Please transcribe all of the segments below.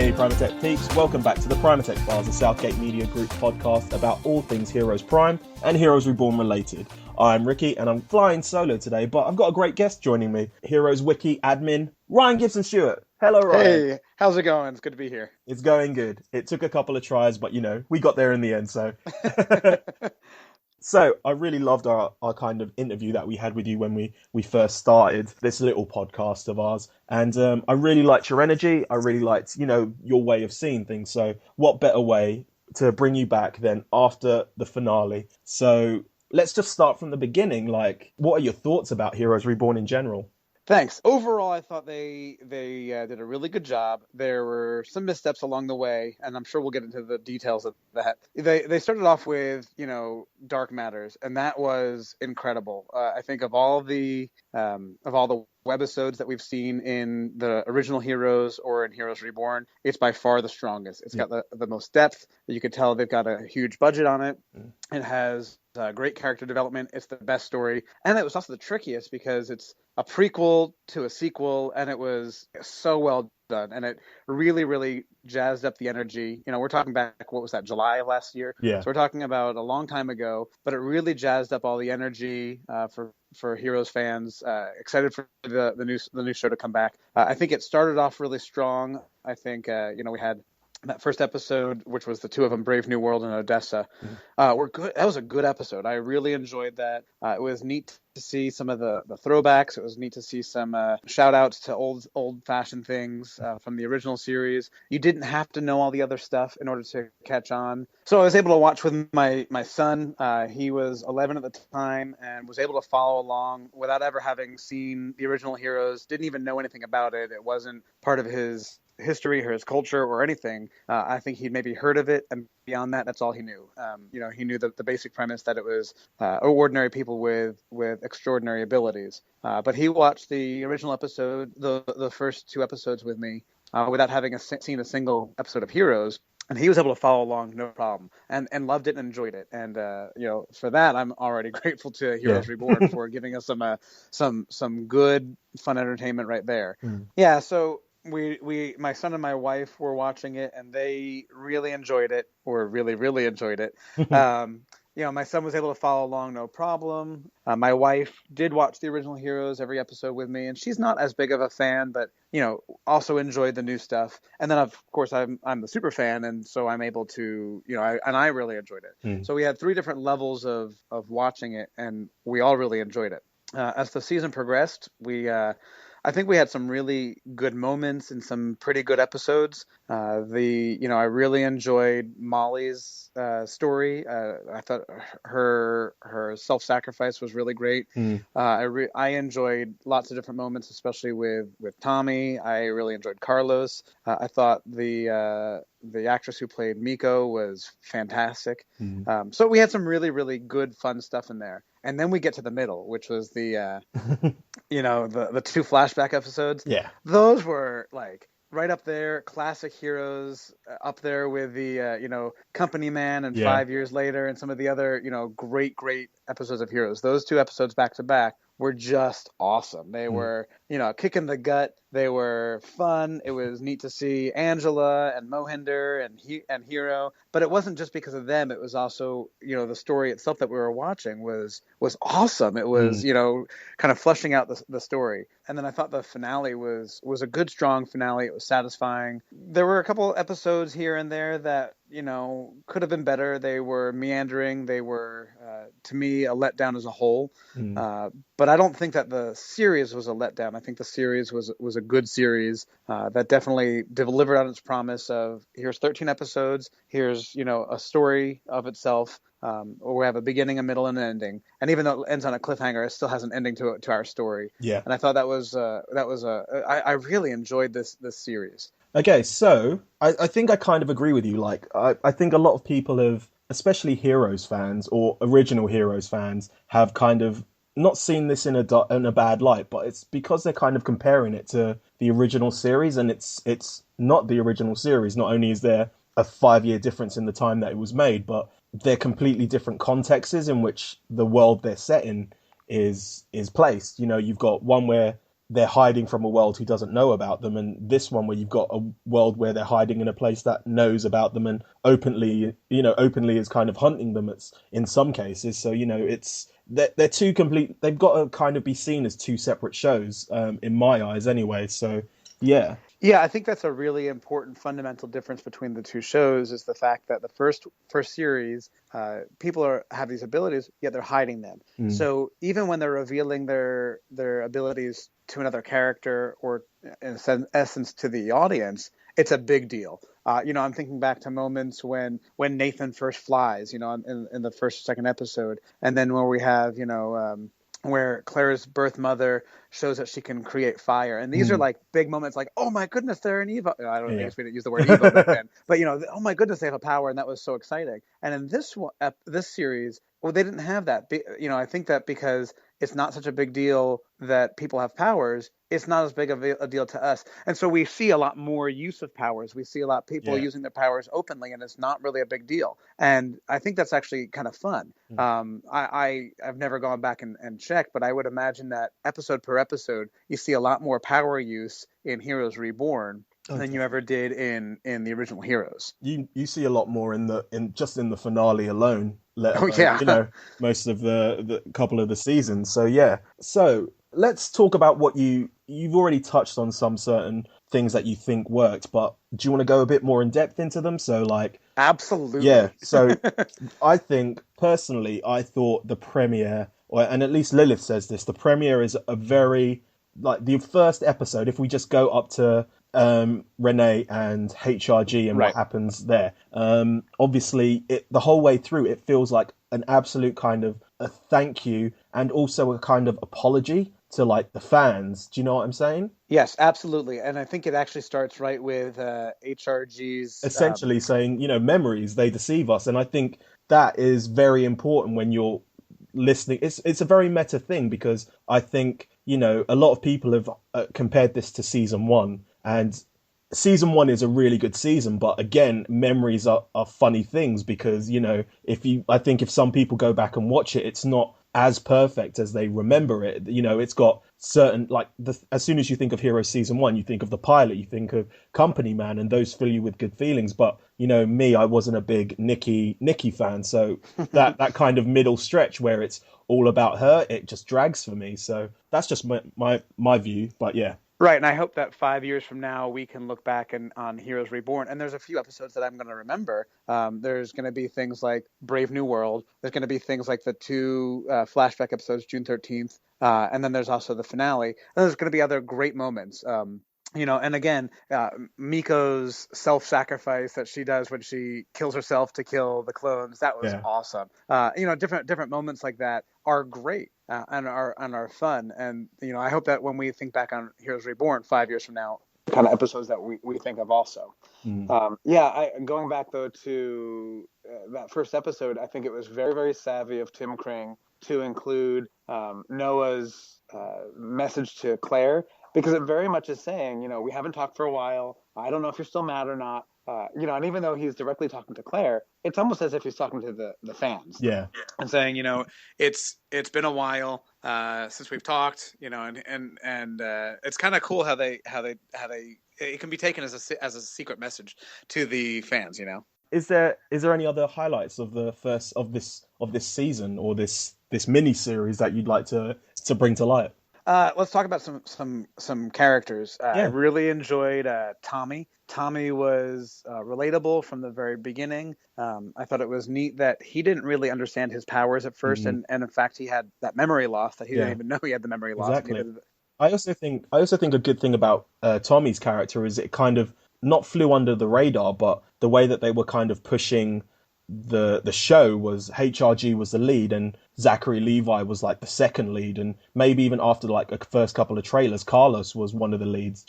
Hey Primatech peeps, welcome back to the Primatech Files, a Southgate Media Group podcast about all things Heroes Prime and Heroes Reborn related. I'm Ricky and I'm flying solo today, but I've got a great guest joining me, Heroes Wiki admin, Ryan Gibson Stewart. Hello Ryan. Hey, how's it going? It's good to be here. It's going good. It took a couple of tries, but we got there in the end, so... So, I really loved our kind of interview that we had with you when we first started this little podcast of ours. And I really liked your energy. I really liked, your way of seeing things. So, what better way to bring you back than after the finale? So, let's just start from the beginning. Like, what are your thoughts about Heroes Reborn in general? Thanks. Overall, I thought they did a really good job. There were some missteps along the way, and I'm sure we'll get into the details of that. They started off with, Dark Matters, and that was incredible. I think of all the webisodes that we've seen in the original Heroes or in Heroes Reborn, it's by far the strongest. It's got the most depth. You could tell they've got a huge budget on it. It has great character development. It's the best story. And it was also the trickiest because it's a prequel to a sequel, and it was so well done. And it really, really jazzed up the energy. We're talking back, what was that, July of last year? Yeah. So we're talking about a long time ago, but it really jazzed up all the energy for Heroes fans. Excited for the new show to come back. I think it started off really strong. I think, we had that first episode, which was the two of them, Brave New World and Odessa, were good. That was a good episode. I really enjoyed that. It was neat to see some of the throwbacks. It was neat to see some shout outs to old fashioned things from the original series. You didn't have to know all the other stuff in order to catch on. So I was able to watch with my son. He was 11 at the time and was able to follow along without ever having seen the original Heroes. Didn't even know anything about it. It wasn't part of his history or his culture or anything. I think he'd maybe heard of it, and beyond that, that's all he knew. He knew the basic premise that it was ordinary people with extraordinary abilities. But he watched the original episode, the first two episodes with me, without having seen a single episode of Heroes. And he was able to follow along, no problem, and loved it and enjoyed it. And for that, I'm already grateful to Heroes Reborn for giving us some good, fun entertainment right there. Yeah, so my son and my wife were watching it, and they really enjoyed it, or really, really enjoyed it. My son was able to follow along, no problem. My wife did watch the original Heroes every episode with me, and she's not as big of a fan, but also enjoyed the new stuff. And then of course I'm the super fan, and so I'm able to I really enjoyed it. So we had three different levels of watching it, and we all really enjoyed it. As the season progressed, I think we had some really good moments and some pretty good episodes. I really enjoyed Molly's story. I thought her self-sacrifice was really great. I enjoyed lots of different moments, especially with Tommy. I really enjoyed Carlos. I thought the actress who played Miko was fantastic. So we had some really, really good, fun stuff in there. And then we get to the middle, which was the two flashback episodes. Yeah. Those were like right up there, classic Heroes, up there with the, Company Man and 5 years later and some of the other, great episodes of Heroes. Those two episodes back to back were just awesome. They were, kick in the gut. They were fun. It was neat to see Angela and Mohinder and Hero, but it wasn't just because of them. It was also, the story itself that we were watching was awesome. It was, kind of fleshing out the story. And then I thought the finale was a good, strong finale. It was satisfying. There were a couple episodes here and there that, could have been better. They were meandering. They were, to me, a letdown as a whole. But I don't think that the series was a letdown. I think the series was a good series that definitely delivered on its promise of here's 13 episodes. Here's, a story of itself. We have a beginning, a middle, and an ending. And even though it ends on a cliffhanger, it still has an ending to our story. Yeah. And I thought I really enjoyed this series. Okay, so I think I kind of agree with you. Like, I think a lot of people have, especially Heroes fans or original Heroes fans, have kind of not seen this in a bad light, but it's because they're kind of comparing it to the original series, and it's not the original series. Not only is there a 5-year difference in the time that it was made, but they're completely different contexts in which the world they're set in is placed. You've got one where they're hiding from a world who doesn't know about them, and this one where you've got a world where they're hiding in a place that knows about them and openly is kind of hunting them. It's in some cases, so it's they're two complete. They've got to kind of be seen as two separate shows, in my eyes, anyway. So yeah. Yeah, I think that's a really important fundamental difference between the two shows is the fact that the first series, people have these abilities, yet they're hiding them. Mm. So even when they're revealing their abilities to another character or in essence to the audience, it's a big deal. I'm thinking back to moments when Nathan first flies, in the first or second episode, and then where we have, where Claire's birth mother shows that she can create fire. And these are like big moments like, oh my goodness, they're an Evo. I don't know, I guess we didn't use the word Evo back then. But, oh my goodness, they have a power. And that was so exciting. And in this series, well, they didn't have that. I think that because it's not such a big deal that people have powers, it's not as big of a deal to us. And so we see a lot more use of powers. We see a lot of people using their powers openly, and it's not really a big deal. And I think that's actually kind of fun. I've never gone back and checked, but I would imagine that episode per episode, you see a lot more power use in Heroes Reborn than you ever did in the original Heroes. You see a lot more in the finale alone. Most of the couple of the seasons. So yeah. So let's talk about what you've already touched on some certain things that you think worked, but do you want to go a bit more in depth into them? So like, absolutely. Yeah. So I think personally, I thought the premiere, and at least Lilith says this, the premiere is a very like the first episode. If we just go up to Renee and HRG and what happens there, obviously the whole way through it feels like an absolute kind of a thank you and also a kind of apology to like the fans. Do you know what I'm saying? Yes, absolutely. And I think it actually starts right with HRG's essentially saying, memories, they deceive us. And I think that is very important when you're listening. It's a very meta thing because I think, a lot of people have compared this to season one, and season one is a really good season, but again, memories are funny things because, I think if some people go back and watch it, it's not as perfect as they remember it. It's got certain, like, as soon as you think of Heroes season one, you think of the pilot, you think of Company Man, and those fill you with good feelings. But me, I wasn't a big Nikki fan, so that kind of middle stretch where it's all about her, it just drags for me. So that's just my view. But yeah. Right, and I hope that 5 years from now we can look back on Heroes Reborn, and there's a few episodes that I'm going to remember. There's going to be things like Brave New World. There's going to be things like the two flashback episodes, June 13th, and then there's also the finale. And there's going to be other great moments. And again, Miko's self-sacrifice that she does when she kills herself to kill the clones, that was awesome. Different moments like that are great and are fun. And, I hope that when we think back on Heroes Reborn 5 years from now, kind of episodes that we think of also. Going back, though, to that first episode, I think it was very, very savvy of Tim Kring to include Noah's message to Claire, because it very much is saying, we haven't talked for a while. I don't know if you're still mad or not. And even though he's directly talking to Claire, it's almost as if he's talking to the fans. Yeah. And saying, it's been a while since we've talked, and it's kind of cool how they it can be taken as a secret message to the fans, Is there any other highlights of the first of this season or this mini series that you'd like to bring to light? Let's talk about some characters. I really enjoyed Tommy. Tommy was relatable from the very beginning. I thought it was neat that he didn't really understand his powers at first, and in fact he had that memory loss that he didn't even know he had the memory loss. Exactly. I also think a good thing about Tommy's character is it kind of not flew under the radar, but the way that they were kind of pushing the show was HRG was the lead and Zachary Levi was like the second lead, and maybe even after like the first couple of trailers, Carlos was one of the leads,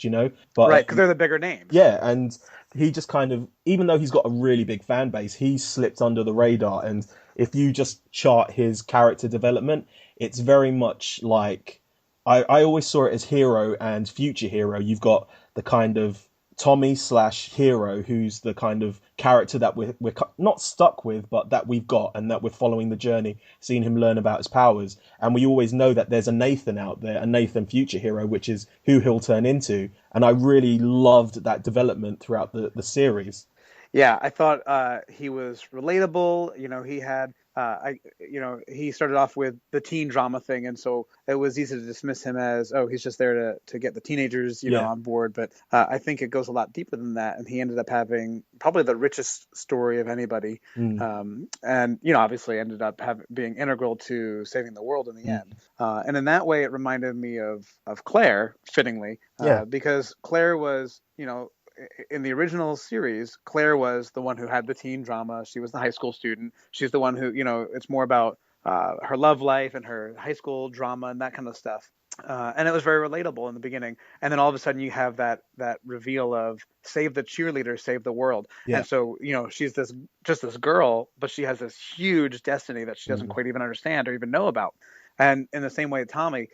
But right, because they're the bigger names. Yeah, and he just kind of, even though he's got a really big fan base, he slipped under the radar. And if you just chart his character development, it's very much like I always saw it as hero and future hero. You've got the kind of Tommy slash Hero, who's the kind of character that we're not stuck with, but that we've got and that we're following the journey, seeing him learn about his powers. And we always know that there's a Nathan out there, a Nathan future hero, which is who he'll turn into. And I really loved that development throughout the series. Yeah, I thought he was relatable. He had he started off with the teen drama thing, and so it was easy to dismiss him as, oh, he's just there to get the teenagers, Yeah. on board. But I think it goes a lot deeper than that, and he ended up having probably the richest story of anybody, Mm, and obviously ended up being integral to saving the world in the mm. end. And in that way, it reminded me of Claire, fittingly, Yeah. because Claire was, in the original series, Claire was the one who had the teen drama. She was the high school student. She's the one who, it's more about her love life and her high school drama and that kind of stuff. And it was very relatable in the beginning. And then all of a sudden you have that reveal of save the cheerleader, save the world. Yeah. And so, she's just this girl, but she has this huge destiny that she doesn't Mm, quite even understand or even know about. And in the same way, Tommy,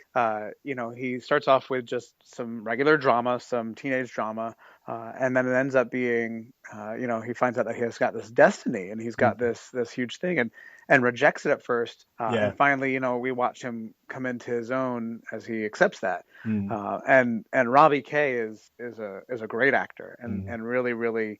he starts off with just some regular drama, some teenage drama, and then it ends up being, he finds out that he has got this destiny and he's got mm. this huge thing, and rejects it at first, Yeah. and finally, we watch him come into his own as he accepts that. Mm, And Robbie Kay is a great actor, and mm. and really really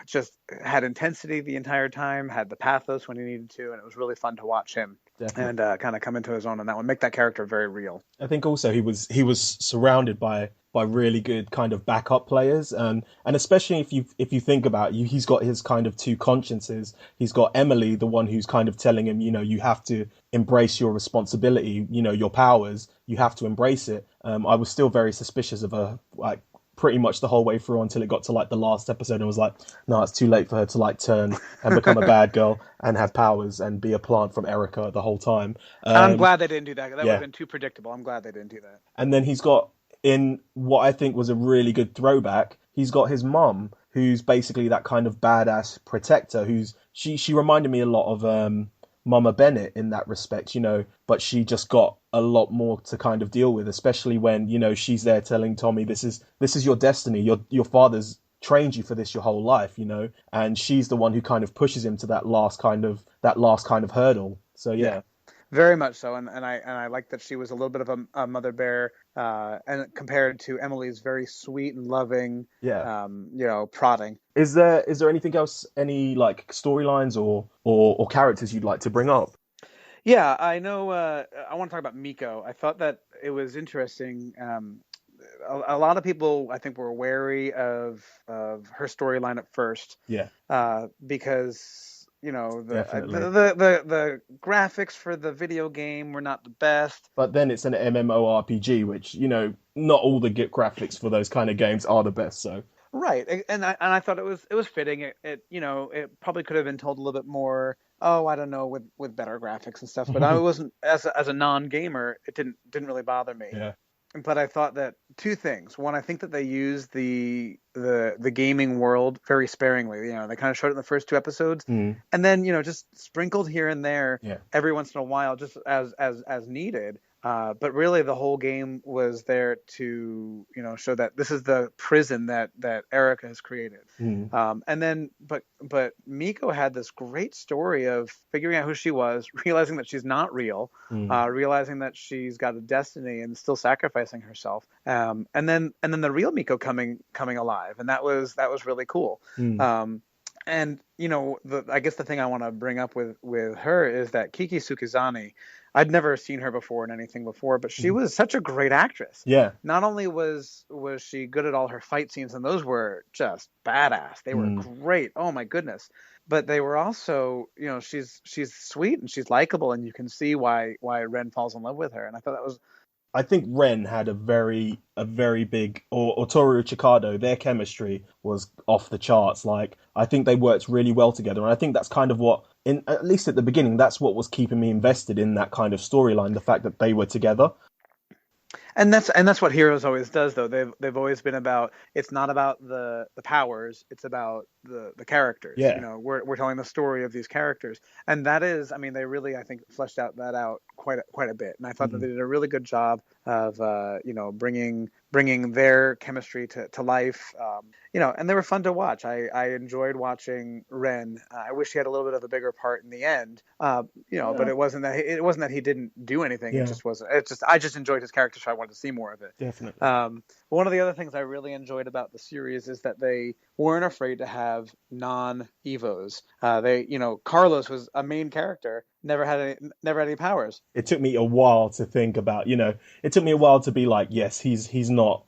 just had intensity the entire time, had the pathos when he needed to, and it was really fun to watch him and Definitely. kind of come into his own on that one, make that character very real. I think also he was surrounded by really good kind of backup players, and especially if you think about it, he's got his kind of two consciences. He's got Emily, the one who's kind of telling him, you have to embrace your responsibility, your powers, you have to embrace it. I was still very suspicious of her, like pretty much the whole way through until it got to like the last episode and was like, no, it's too late for her to like turn and become a bad girl and have powers and be a plant from Erica the whole time. And I'm Um, glad they didn't do that. That would have yeah, been too predictable. I'm glad they didn't do that. and then he's got in what I think was a really good throwback. He's got his mum, who's basically that kind of badass protector. Who's she reminded me a lot of Mama Bennett in that respect, but she just got a lot more to kind of deal with, especially when she's there telling Tommy, this is your destiny. Your father's trained you for this your whole life, and she's the one who kind of pushes him to that last kind of hurdle. So Yeah, yeah, very much so, and I like that she was a little bit of a mother bear, and compared to Emily's very sweet and loving, yeah. prodding. Is there anything else, any like storylines or characters you'd like to bring up? Yeah, I know. I want to talk about Miko. I thought that it was interesting. A lot of people, I think, were wary of her storyline at first, Yeah, because definitely. the graphics for the video game were not the best. But then it's an MMORPG, which not all the graphics for those kind of games are the best. So Right, and I thought it was fitting. It probably could have been told a little bit more. Oh, I don't know, with better graphics and stuff. But I wasn't, as a non gamer, it didn't really bother me. yeah, But I thought that two things. One, I think that they used the gaming world very sparingly. They kind of showed it in the first two episodes, mm, and then just sprinkled here and there yeah, every once in a while, just as needed. But really, the whole game was there to show that this is the prison that Erica has created. mm, And then, but Miko had this great story of figuring out who she was, realizing that she's not real, mm, realizing that she's got a destiny and still sacrificing herself. And then the real Miko coming alive, and that was really cool. mm, And I guess the thing I want to bring up with her is that Kiki Sukizani, I'd never seen her before in anything before, but she mm. was such a great actress. Yeah, Not only was she good at all her fight scenes, and those were just badass. They were mm. great. Oh my goodness. But they were also, she's sweet and she's likable, and you can see why Ren falls in love with her. And I thought that was I think Ren had a very big, or Toru Chikado, their chemistry was off the charts. Like I think they worked really well together, and I think that's kind of what, in at least at the beginning, that's what was keeping me invested in that kind of storyline. The fact that they were together. And that's what Heroes always does, though. They've always been about, it's not about the powers, it's about the characters. Yeah. We're telling the story of these characters, and that is, I mean, they really, I think, fleshed out quite a bit. And I thought that Mm, they did a really good job. bringing their chemistry to life. And they were fun to watch. I enjoyed watching Ren. I wish he had a little bit of a bigger part in the end. But Yeah, it wasn't that he didn't do anything. It yeah, just wasn't. I just enjoyed his character, so I wanted to see more of it. definitely. One of the other things I really enjoyed about the series is that they weren't afraid to have non-Evos. Carlos was a main character, never had any powers. It took me a while to think about, it took me a while to be like, yes, he's not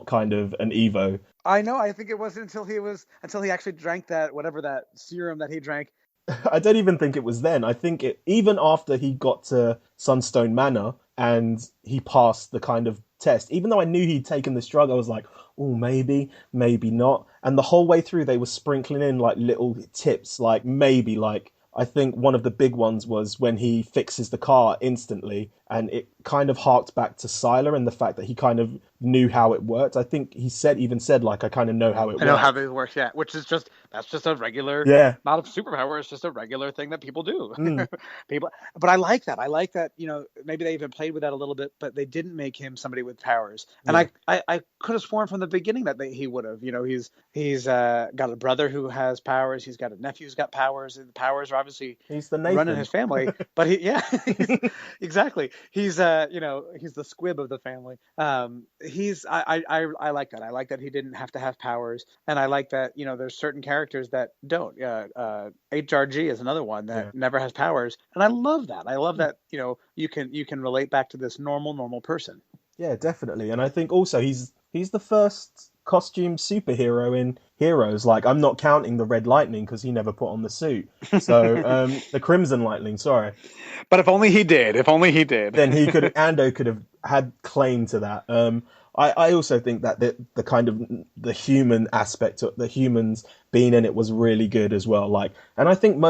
kind of an Evo. I know. I think it wasn't until he actually drank that serum that he drank. I don't even think it was then. I think even after he got to Sunstone Manor and he passed the kind of test, even though I knew he'd taken this drug, I was like, oh, maybe not. And the whole way through, they were sprinkling in like little tips, like maybe, like I think one of the big ones was when he fixes the car instantly, and it kind of harked back to Sylar and the fact that he kind of knew how it worked. I think even said like, I kind of know how it I know how works. they work, yeah. That's just a regular, Yeah. not a superpower. It's just a regular thing that people do. Mm. People, but I like that. I like that. Maybe they even played with that a little bit, but they didn't make him somebody with powers. And Yeah. I could have sworn from the beginning that he would have. He's got a brother who has powers. He's got a nephew who's got powers. And the powers are obviously He's the running Nathan. his family. But exactly. He's he's the squib of the family. I like that. I like that he didn't have to have powers, and I like that there's certain characters that don't. HRG is another one Yeah. that never has powers, and I love that. I love that you can relate back to this normal person. Yeah, definitely. And I think also he's the first costume superhero in Heroes. Like, I'm not counting the Red Lightning because he never put on the suit. So the Crimson Lightning, sorry. But if only he did. If only he did. Then Ando could have had claim to that. I also think that the kind of the human aspect of the humans being in it was really good as well. Like, and I think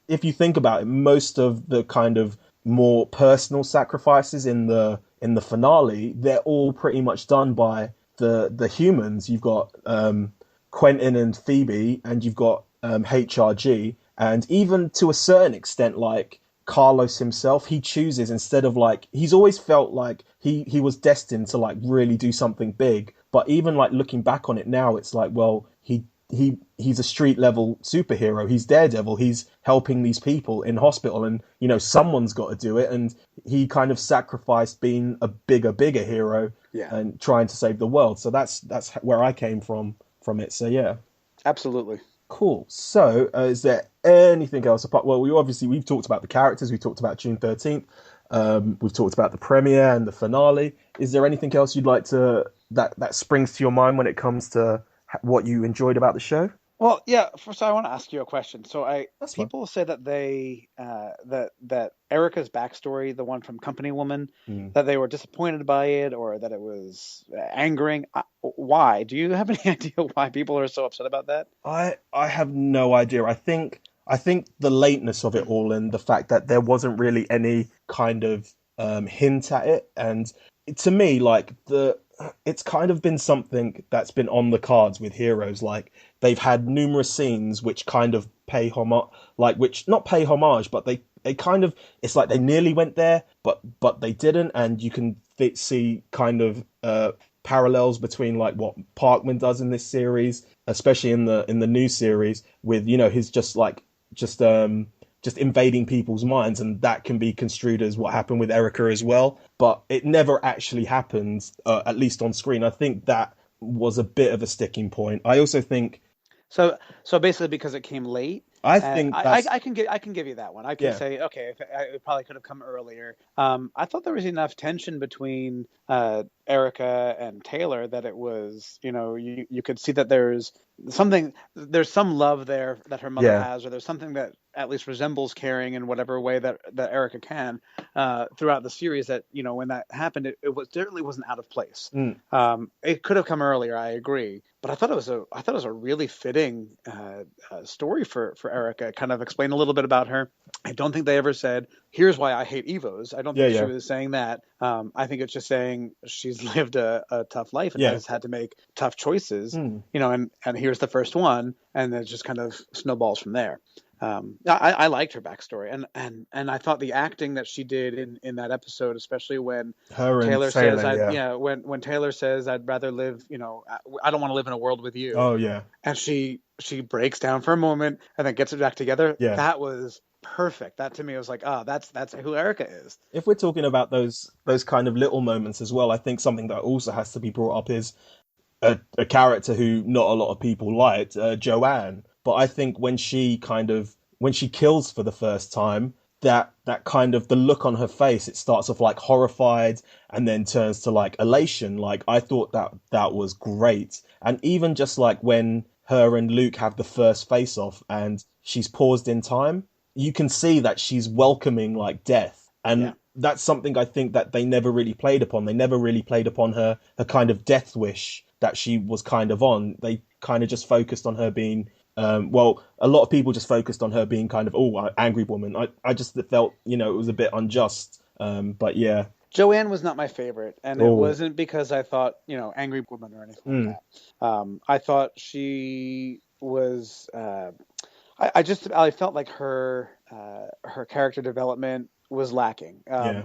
if you think about it, most of the kind of more personal sacrifices in the finale, they're all pretty much done by the humans. You've got Quentin and Phoebe, and you've got HRG, and even to a certain extent, like Carlos himself, he chooses, instead of like, he's always felt like he was destined to like really do something big. But even like looking back on it now, it's like, well, he's a street level superhero. He's Daredevil. He's helping these people in hospital, and someone's got to do it. And he kind of sacrificed being a bigger hero, Yeah, and trying to save the world. So that's where I came from it. So yeah. absolutely. Cool. So, is there anything else apart? Well, we've talked about the characters. We've talked about June 13th. We've talked about the premiere and the finale. Is there anything else you'd like to that springs to your mind when it comes to what you enjoyed about the show? Well, yeah. First, I want to ask you a question. So, That's fine. people say that that Erica's backstory, the one from Company Woman, Mm. that they were disappointed by it, or that it was angering. Why? Do you have any idea why people are so upset about that? I have no idea. I think the lateness of it all, and the fact that there wasn't really any kind of hint at it, and to me, like it's kind of been something that's been on the cards with Heroes. Like, they've had numerous scenes which kind of pay homage, like, which not pay homage, but they kind of, it's like they nearly went there, but they didn't, and you can see kind of parallels between like what Parkman does in this series, especially in the new series, with his just invading people's minds, and that can be construed as what happened with Erica as well. But it never actually happened, at least on screen. I think that was a bit of a sticking point. I also think, So basically, because it came late, I think that's I can give you that one. I can yeah, say, okay, it probably could have come earlier. I thought there was enough tension between Erica and Taylor that it was, you could see that there's some love there that her mother yeah, has, or there's something that at least resembles caring in whatever way that Erica can, throughout the series, that, when that happened, it certainly wasn't out of place. mm, It could have come earlier, I agree, but I thought it was a really fitting story for Erica. Kind of explain a little bit about her. I don't think they ever said, "Here's why I hate Evos." I don't yeah, think she yeah, was saying that. I think it's just saying she's lived a tough life and yeah. has had to make tough choices. Mm. And here's the first one, and then it just kind of snowballs from there. I liked her backstory, and I thought the acting that she did in that episode, especially when Her and Taylor says, Taylor, "I yeah. yeah," when Taylor says, "I'd rather live, I don't want to live in a world with you," Oh yeah, and she breaks down for a moment and then gets it back together. yeah. That was perfect. That to me was like, oh, that's who Erica is. If we're talking about those kind of little moments as well, I think something that also has to be brought up is a character who not a lot of people liked, Joanne. But I think when she kills for the first time, that kind of the look on her face, it starts off like horrified and then turns to like elation. Like I thought that was great. And even just like when her and Luke have the first face off and she's paused in time, you can see that she's welcoming like death. Yeah, And that's something I think that they never really played upon. They never really played upon her kind of death wish that she was kind of on. They kind of just focused on her being well, a lot of people just focused on her being kind of angry woman. I just felt it was a bit unjust. But yeah, Joanne was not my favorite, and it oh, wasn't because I thought angry woman or anything like mm, that. I thought she was. I felt like her character development was lacking. yeah,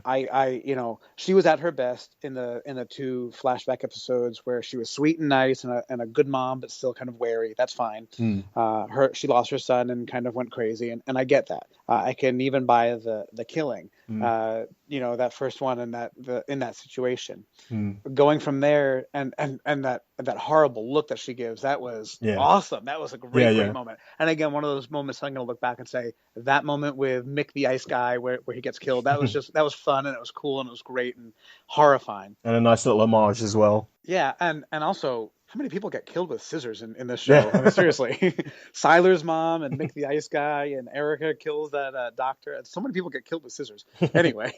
She was at her best in the two flashback episodes where she was sweet and nice and a good mom, but still kind of wary. That's fine. mm, She lost her son and kind of went crazy, and I get that. I can even buy the killing. mm, That first one in that situation, mm, going from there, and that horrible look that she gives, that was yeah, awesome. That was a yeah, great yeah. moment. And again, one of those moments I'm going to look back and say that moment with Mick the Ice Guy where he gets killed, that was fun, and it was cool, and it was great and horrifying. And a nice little homage as well. Yeah, and also, how many people get killed with scissors in this show? I mean, Yeah. seriously, Siler's mom and Mick the Ice Guy and Erica kills that doctor. So many people get killed with scissors. Anyway,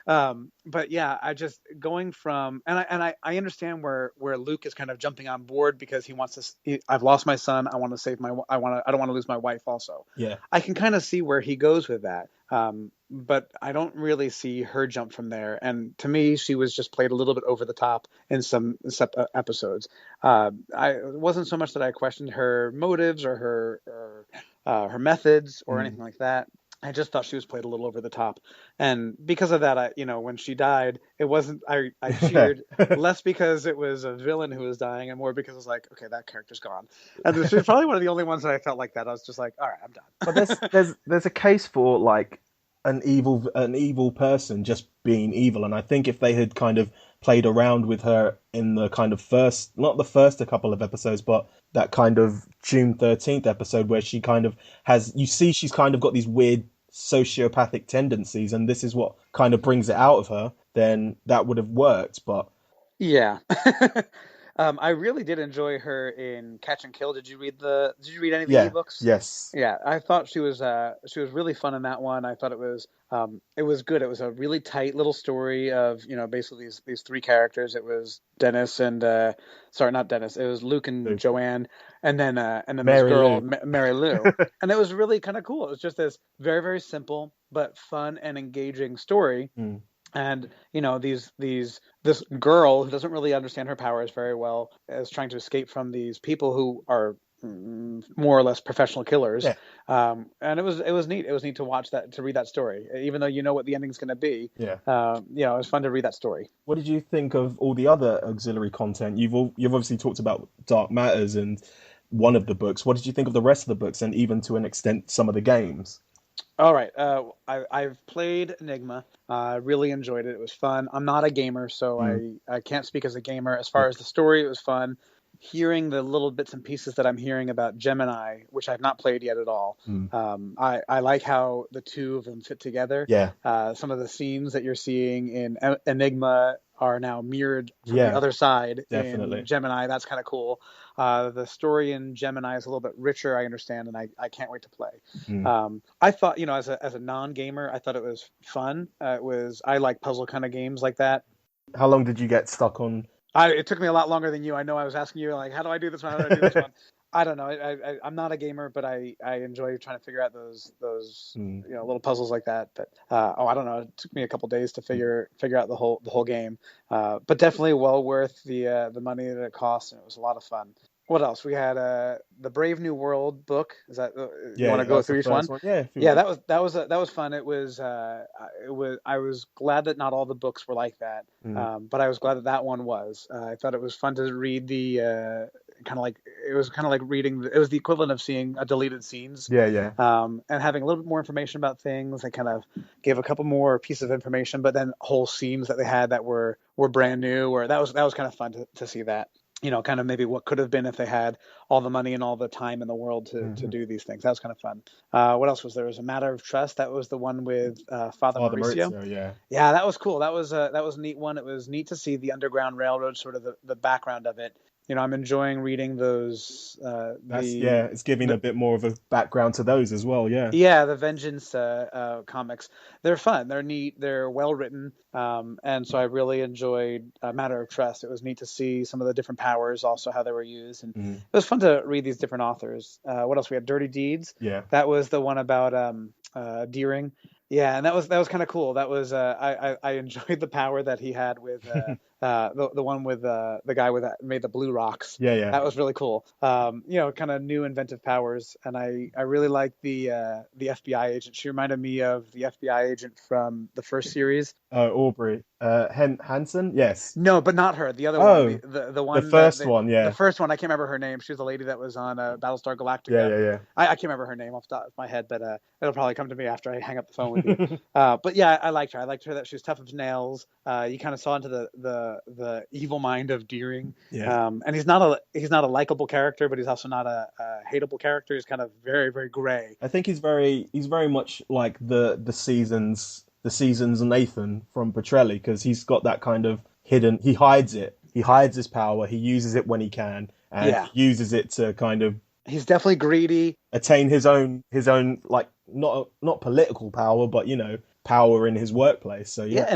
but yeah, I just going from I understand where Luke is kind of jumping on board because he wants to. I've lost my son. I want to save my. I don't want to lose my wife also. Yeah. I can kind of see where he goes with that. But I don't really see her jump from there. And to me, she was just played a little bit over the top in some episodes. It wasn't so much that I questioned her motives or her methods or Mm. anything like that. I just thought she was played a little over the top, and because of that, when she died, it wasn't. I cheered less because it was a villain who was dying, and more because I was like, okay, that character's gone. And this is probably one of the only ones that I felt like that. I was just like, all right, I'm But done. there's a case for like an evil person just being evil, and I think if they had kind of played around with her in the kind of first, not the first a couple of episodes, but that kind of June 13th episode where she kind of has, you see, she's kind of got these weird sociopathic tendencies, and this is what kind of brings it out of her, then that would have worked. But Yeah. I really did enjoy her in Catch and Kill. Did you read any of the yeah, ebooks? yes, Yeah, I thought she was really fun in that one. I thought it was good. It was a really tight little story of, basically these three characters. It was Dennis and sorry, not Dennis. It was Luke and Luke, Joanne, and then this Mary girl, Lou. Mary Lou. And it was really kind of cool. It was just this very, very simple but fun and engaging story. Mm, And this girl who doesn't really understand her powers very well is trying to escape from these people who are more or less professional killers. yeah, And it was neat. It was neat to watch that, to read that story, even though you know what the ending's going to be. yeah. It was fun to read that story. What did you think of all the other auxiliary content? You've obviously talked about Dark Matters and one of the books. What did you think of the rest of the books, and even to an extent some of the games? All right. I've played Enigma. I really enjoyed it. It was fun. I'm not a gamer, so Mm, I can't speak as a gamer. As yeah, far as the story, it was fun. Hearing the little bits and pieces that I'm hearing about Gemini, which I've not played yet at all. mm, I like how the two of them fit together. yeah, Some of the scenes that you're seeing in Enigma are now mirrored from the yeah, other side in definitely. Gemini. That's kind of cool. The story in Gemini is a little bit richer, I understand, and I can't wait to play. Mm. I thought, as a non-gamer, I thought it was fun. I like puzzle kind of games like that. How long did you get stuck on? It took me a lot longer than you. I know I was asking you, like, how do I do this one? How do I do this one? I don't know. I'm not a gamer, but I enjoy trying to figure out those Mm. little puzzles like that. But I don't know. It took me a couple days to figure out the whole game. But definitely well worth the money that it costs, and it was a lot of fun. What else? We had the Brave New World book. Is that you want Yeah, to that go was the through each one? first one. Yeah, if you Yeah, want. that was fun. It was I was glad that not all the books were like that, Mm. but I was glad that that one was. I thought it was fun to read the kind of like it was kind of like reading. It was the equivalent of seeing a deleted scenes, Yeah, yeah. and having a little bit more information about things. I kind of gave a couple more pieces of information, but then whole scenes that they had that were brand new. Or that was kind of fun to see that. You know, kind of maybe what could have been if they had all the money and all the time in the world to Hmm. do these things. That was kind of fun. What else was there? Was A Matter of Trust. That was the one with Father Father Mauricio. Maurizio, yeah. Yeah, that was cool. That was a neat one. It was neat to see the Underground Railroad, sort of the background of it. You know, I'm enjoying reading those That's yeah, it's giving a the bit more of a background to those as well, yeah. yeah, the Vengeance comics. They're fun. They're neat. They're well written. And so I really enjoyed Matter of Trust. It was neat to see some of the different powers, also how they were used, and Mm. it was fun to read these different authors. What else? We had Dirty Deeds. Yeah. That was the one about Deering. Yeah, and that was kind of cool. That was I enjoyed the power that he had with the one with the guy with that made the blue rocks. Yeah, yeah. That was really cool. You know, kind of new inventive powers, and I really liked the FBI agent. She reminded me of the FBI agent from the first series. Aubrey. Hanson? Yes. No, but not her. The other one, Oh, the the one that first one, the yeah. first one. I can't remember her name. She was a lady that was on Battlestar Yeah, Galactica. yeah, I can't remember her name off the top of my head, but it'll probably come to me after I hang up the phone with you. yeah. But yeah, I liked her. I liked her that she was tough as nails. You kind of saw into the evil mind of Deering. Yeah. And he's not a likable character, but he's also not a hateable character. He's kind of very very gray. I think he's very much like the seasons Nathan from Petrelli because he's got that kind of hidden. He hides it. He hides his power. He uses it when he can, and Yeah, he uses it to kind of he's definitely greedy. attain his own like not political power, but power in his workplace. So Yeah, yeah,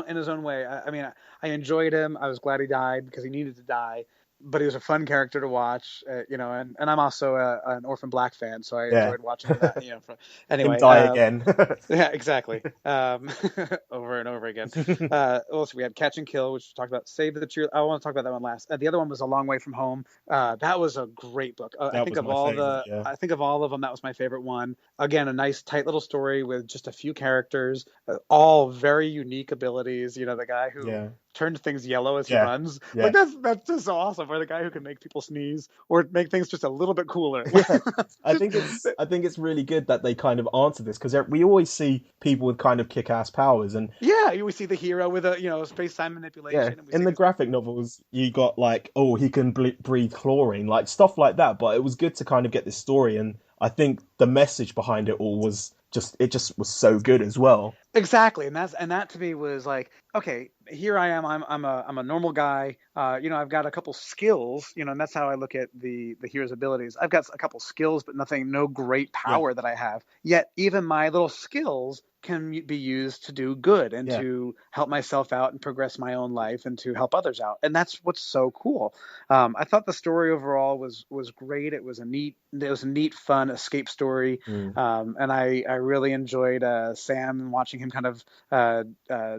in his own way. I mean, I enjoyed him. I was glad he died because he needed to die. But he was a fun character to watch, you know. And I'm also an Orphan Black fan, so I yeah. enjoyed watching that. You know, Him anyway. die again. Yeah, exactly. Over and over again. Also, we had Catch and Kill, which we talked about. Save the Cheer. I want to talk about that one last. The other one was A Long Way from Home. That was a great book. That was my favorite. Yeah, I think of all of them, that was my favorite one. Again, a nice, tight little story with just a few characters, all very unique abilities. You know, the guy who yeah, turns things yellow as he yeah, runs. yeah. Like that's just so awesome. Or the guy who can make people sneeze or make things just a little bit cooler. Yeah, Just I think it's really good that they kind of answer this because we always see people with kind of kick-ass powers, and yeah, we see the hero with a space time yeah, manipulation, and we in see the these. graphic novels you got like, oh, he can breathe chlorine, like stuff like that. But it was good to kind of get this story, and I think the message behind it all was just was so good as well. Exactly, and that to me was like, okay, here I am. I'm a normal guy. You know, I've got a couple skills. You know, and that's how I look at the hero's abilities. I've got a couple skills, but no great Yeah, power that I have. Yet even my little skills can be used to do good and yeah, to help myself out and progress my own life and to help others out. And that's what's so cool. I thought the story overall was great. It was a neat, fun escape story. mm. And I really enjoyed Sam and watching him kind of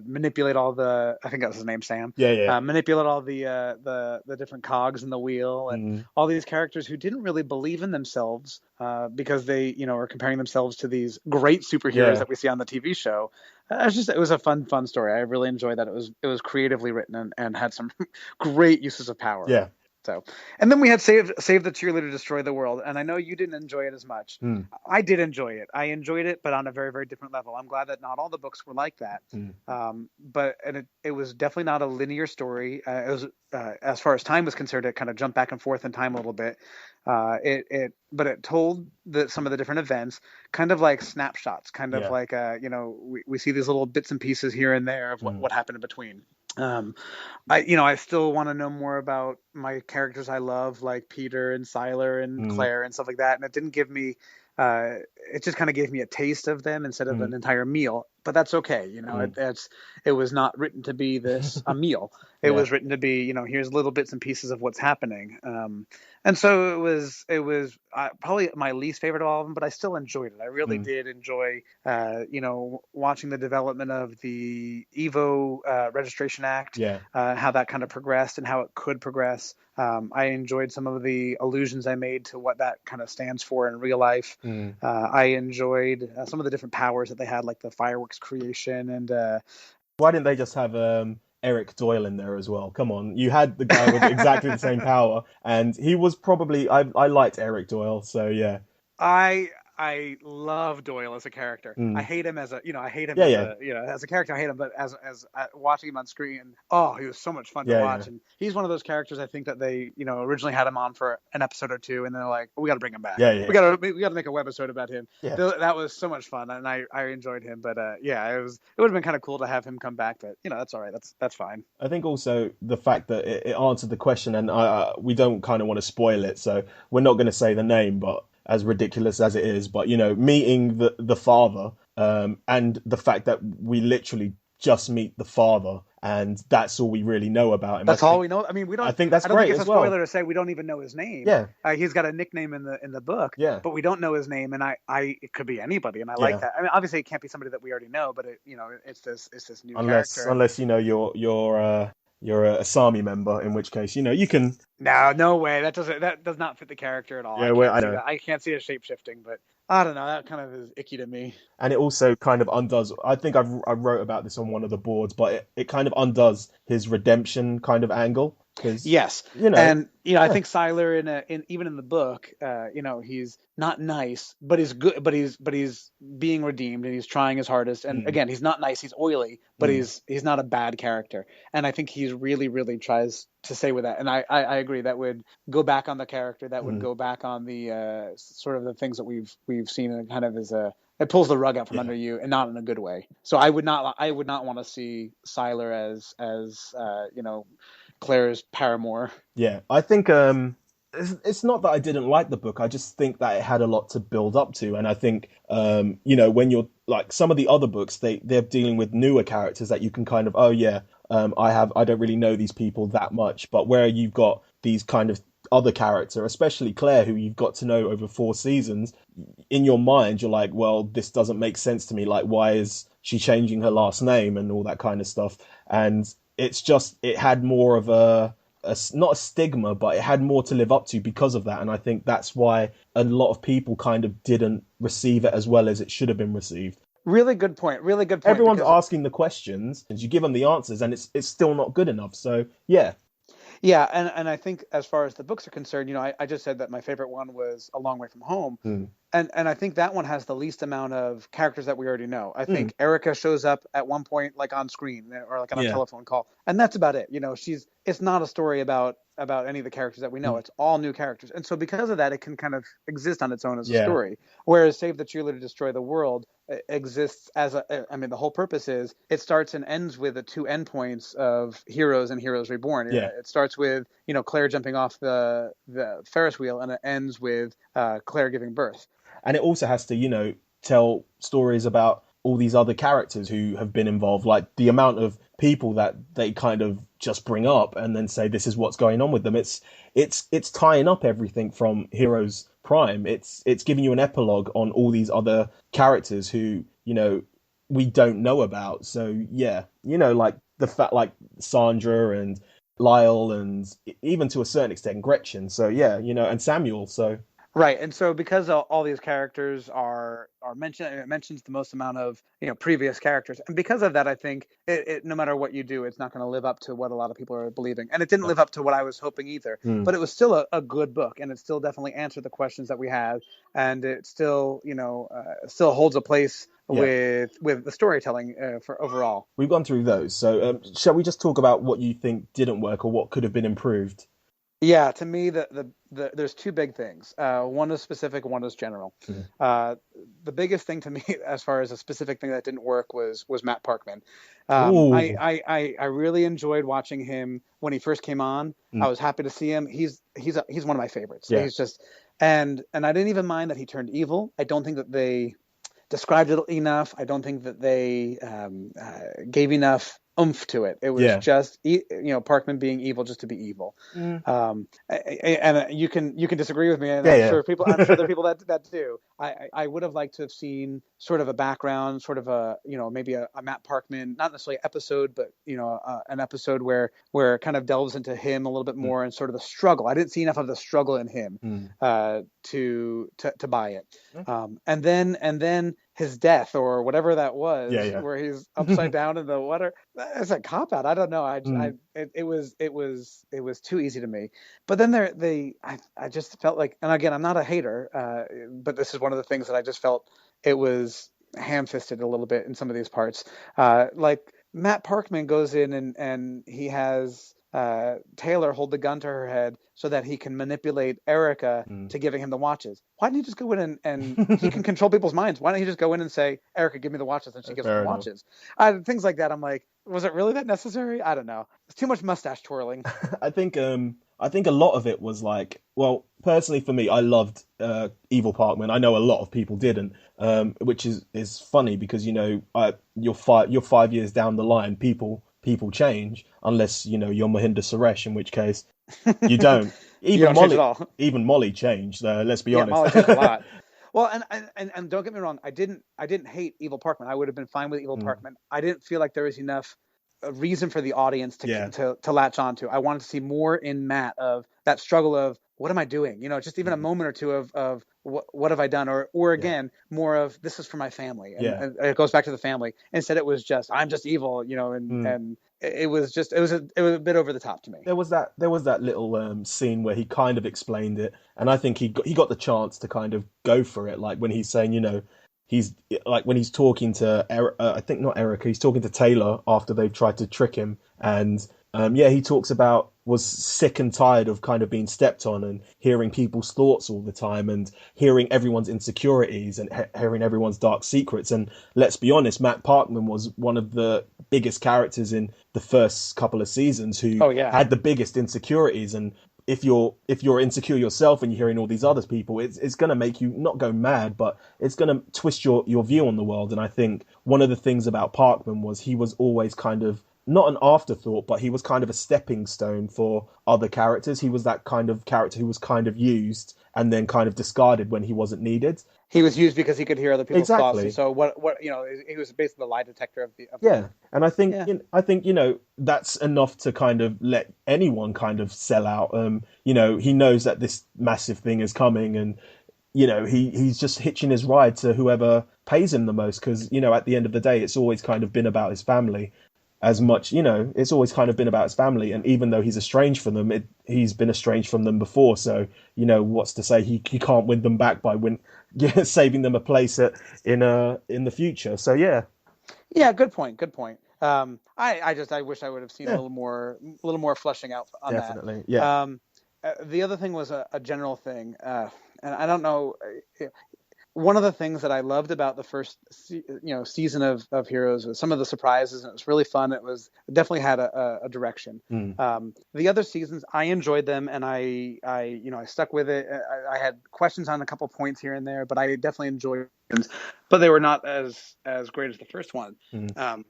manipulate all the, I think that was his name, Sam, Yeah, yeah, manipulate all the different cogs in the wheel, and mm. all these characters who didn't really believe in themselves because they, you know, are comparing themselves to these great superheroes Yeah, that we see on the TV show. It was a fun story. I really enjoyed that. It was creatively written and had some great uses of power. yeah. So, and then we had Save the Cheerleader, Destroy the World, and I know you didn't enjoy it as much. Mm, I did enjoy it. I enjoyed it, but on a very very different level. I'm glad that not all the books were like that. mm. But it was definitely not a linear story. It was as far as time was concerned, it kind of jumped back and forth in time a little bit. But it told some of the different events, kind of like snapshots, kind of Yeah, like you know, we see these little bits and pieces here and there of mm, what happened in between. Um, I still want to know more about my characters I love, like Peter and Siler and mm, Claire and stuff like that. And it didn't give me, it just kind of gave me a taste of them instead of an mm. entire meal. but that's okay. It was not written to be a meal. It Yeah. was written to be, here's little bits and pieces of what's happening. And so it was probably my least favorite of all of them, but I still enjoyed it. I really Mm. did enjoy, watching the development of the Evo Registration Act, Yeah. how that kind of progressed and how it could progress. I enjoyed some of the allusions I made to what that kind of stands for in real life. Mm. I enjoyed some of the different powers that they had, like the fireworks creation and Why didn't they just have Eric Doyle in there as well? Come on, you had the guy with exactly the same power, and he was probably I liked Eric Doyle, so yeah. I love Doyle as a character. I Mm. hate him as a I hate him Yeah, as yeah, as a character. I hate him, but as watching him on screen, oh, he was so much fun to yeah, yeah, watch. And he's one of those characters I think that they originally had him on for an episode or two, and they're like, we got to bring him back. yeah, yeah, We got to make a webisode about him. yeah. That was so much fun, and I enjoyed him. But it would have been kind of cool to have him come back. But that's all right. That's fine. I think also the fact that it answered the question, and we don't kind of want to spoil it, so we're not going to say the name, but as ridiculous as it is, but meeting the father, and the fact that we literally just meet the father, and that's all we really know about him. That's all we know. I mean, we I don't. think that's I don't think great it's a as well. spoiler to say we don't even know his name. Yeah, He's got a nickname in the book, yeah, but we don't know his name, and it could be anybody, and I like yeah. that. I mean, obviously, it can't be somebody that we already know, but it's this new Unless character. And you're a Sami member, in which case you can. no way. That does not fit the character at all. Yeah, I well, can't I see know. that. I can't see it shape shifting, but I don't know. That kind of is icky to me. And it also kind of undoes. I think I wrote about this on one of the boards, but it kind of undoes his redemption kind of angle because Yes, you know, and I yeah, think Siler in even in the book, he's not nice, but he's good, but he's being redeemed and he's trying his hardest. And mm, again, he's not nice, he's oily, but mm, he's not a bad character. And I think he's really really tries to stay with that. And I agree that would go back on the character, that would mm, go back on the sort of the things that we've seen, and kind of as a it pulls the rug out from yeah, under you, and not in a good way. So I would not want to see Siler as Claire's paramour. yeah. I think it's not that I didn't like the book. I just think that it had a lot to build up to, and I think when you're like some of the other books, they're dealing with newer characters that you can kind of I don't really know these people that much, but where you've got these kind of other character, especially Claire, who you've got to know over 4 seasons, in your mind you're like, well, this doesn't make sense to me. Like, why is she changing her last name and all that kind of stuff? And it's just it had more of not a stigma, but it had more to live up to because of that. And I think that's why a lot of people kind of didn't receive it as well as it should have been received. Really good point. Really good point. Everyone's Because asking the questions, and you give them the answers, and it's still not good enough. So yeah, yeah, and I think as far as the books are concerned, I just said that my favorite one was A Long Way from Home. mm, And I think that one has the least amount of characters that we already know. I mm, think Erica shows up at one point, like on screen or like on a yeah, telephone call, and that's about it. It's not a story about any of the characters that we know. mm, It's all new characters, and so because of that, it can kind of exist on its own as a yeah, story. Whereas Save the Cheerleader, Destroy the World exists as I mean, the whole purpose is it starts and ends with the two endpoints of Heroes and Heroes Reborn. yeah. It starts with Claire jumping off the Ferris wheel, and it ends with Claire giving birth. And it also has to tell stories about all these other characters who have been involved, like the amount of people that they kind of just bring up and then say this is what's going on with them. It's tying up everything from Heroes Prime. It's giving you an epilogue on all these other characters who we don't know about. So yeah, like the fact, like Sandra and Lyle, and even to a certain extent Gretchen. So yeah, and Samuel. So Right, and so because all these characters are mentioned, and it mentions the most amount of previous characters, and because of that, I think no matter what you do, it's not going to live up to what a lot of people are believing, and it didn't live up to what I was hoping either. mm, But it was still a good book, and it still definitely answered the questions that we had, and it still still holds a place yeah. with the storytelling for overall. We've gone through those. So shall we just talk about what you think didn't work or what could have been improved? Yeah, to me, there's two big things. One is specific, one is general. Mm. The biggest thing to me, as far as a specific thing that didn't work, was Matt Parkman. I, Ooh. I really enjoyed watching him when he first came on. Mm. I was happy to see him. He's one of my favorites. Yeah. He's just and I didn't even mind that he turned evil. I don't think that they described it enough. I don't think that they gave enough oomph to it. It was Yeah. just Parkman being evil just to be evil. Mm. And you can disagree with me, and Yeah, I'm sure there are yeah. people that do. I would have liked to have seen sort of a background, sort of maybe a Matt Parkman, not necessarily episode, but an episode where it kind of delves into him a little bit Mm. more and sort of the struggle. I didn't see enough of the struggle in him Mm. to buy it. Okay. And then his death or whatever that Yeah, was, yeah. where he's upside down in the water. It's a cop out. I don't know. Mm. It was too easy to me. But then I just felt like, and again, I'm not a hater, but this is one of the things that I just felt it was ham-fisted a little bit in some of these parts. Like Matt Parkman goes in and he has Taylor hold the gun to her head so that he can manipulate Erica Mm. to giving him the watches. Why didn't he just go in and he can control people's minds? Why don't he just go in and say, Erica, give me the watches, and she gives him Fair the enough. watches? Things like that. I'm like, was it really that necessary? I don't know. It's too much mustache twirling. I think a lot of it was like, well, personally for me, I loved Evil Parkman. I know a lot of people didn't, which is funny because you're 5 years down the line, people change unless you're Mahinda Suresh, in which case you don't. You Even don't change at Molly, all. even Molly changed. Let's be Yeah, honest. Molly changed a lot. Well, and don't get me wrong, I didn't hate Evil Parkman. I would have been fine with Evil Mm. Parkman. I didn't feel like there was enough reason for the audience to Yeah. to latch onto. I wanted to see more in Matt of that struggle of what am I doing? Just even a Mm. moment or two of what have I done, or Yeah. again more of this is for my family, Yeah. and it goes back to the family. Instead, it was just I'm just evil, and Mm. and it was a bit over the top to me. There was that little scene where he kind of explained it, and I think he got the chance to kind of go for it, like when he's saying, he's like when he's talking to I think not Erica, he's talking to Taylor after they've tried to trick him, and yeah, he talks about was sick and tired of kind of being stepped on and hearing people's thoughts all the time and hearing everyone's insecurities and hearing everyone's dark secrets. And let's be honest, Matt Parkman was one of the biggest characters in the first couple of seasons who Oh yeah. had the biggest insecurities. And if you're insecure yourself and you're hearing all these other people, it's going to make you not go mad, but it's going to twist your view on the world. And I think one of the things about Parkman was he was always kind of not an afterthought, but he was kind of a stepping stone for other characters. He was that kind of character who was kind of used and then kind of discarded when he wasn't needed. He was used because he could hear other people's thoughts, and Exactly. so what he was basically the lie detector of the Yeah, group. and I think Yeah. that's enough to kind of let anyone kind of sell out. He knows that this massive thing is coming, and he's just hitching his ride to whoever pays him the most because at the end of the day, it's always kind of been about his family. As much, it's always kind of been about his family, and even though he's estranged from them, he's been estranged from them before. So what's to say he can't win them back by saving them a place in the future. So yeah, Yeah, good point. Good point. I wish I would have seen yeah, a little more fleshing out on that. definitely, yeah. The other thing was a general thing, and I don't know. One of the things that I loved about the first season of Heroes was some of the surprises, and it was really fun. It definitely had a direction. Mm. The other seasons I enjoyed them, and I stuck with it. I had questions on a couple points here and there, but I definitely enjoyed them. But they were not as great as the first one. Mm.